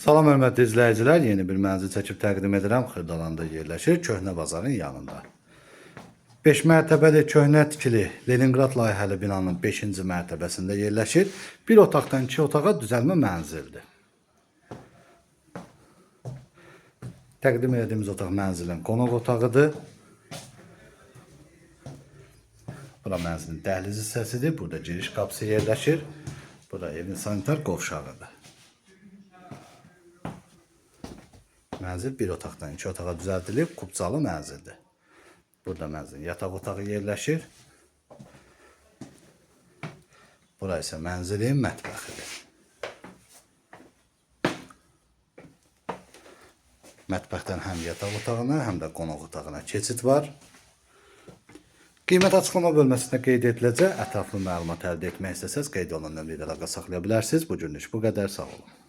Salam hörmətli izləyicilər, yeni bir mənzil çəkib təqdim edirəm. Xırdalanda yerləşir, Köhnə bazarın yanında. 5 mərtəbəli köhnə tikili Leningrad layihəli binanın 5-ci mərtəbəsində yerləşir. Bir otaqdan 2 otağa düzəlmə mənzildir. Təqdim etdiyimiz otaq mənzilin qonaq otağıdır. Bura mənzilin dəhliz hissəsidir. Burada giriş qapısı yerləşir. Bura evin sanitar qovşağıdır. Mənzil bir otaqdan 2 otağa düzəldilib, kubcalı mənzildir. Burada mənzilin yataq otağı yerləşir. Bura isə mənzilin mətbəxidir. Mətbəxdən həm yataq otağına, həm də qonaq otağına keçid var. Qiymət açıqlama bölməsində qeyd ediləcək. Ətraflı məlumat əldə etmək istəsəz, qeyd olunan nömrəyə əlaqə saxlaya bilərsiniz. Bu günlük bu qədər, sağ olun.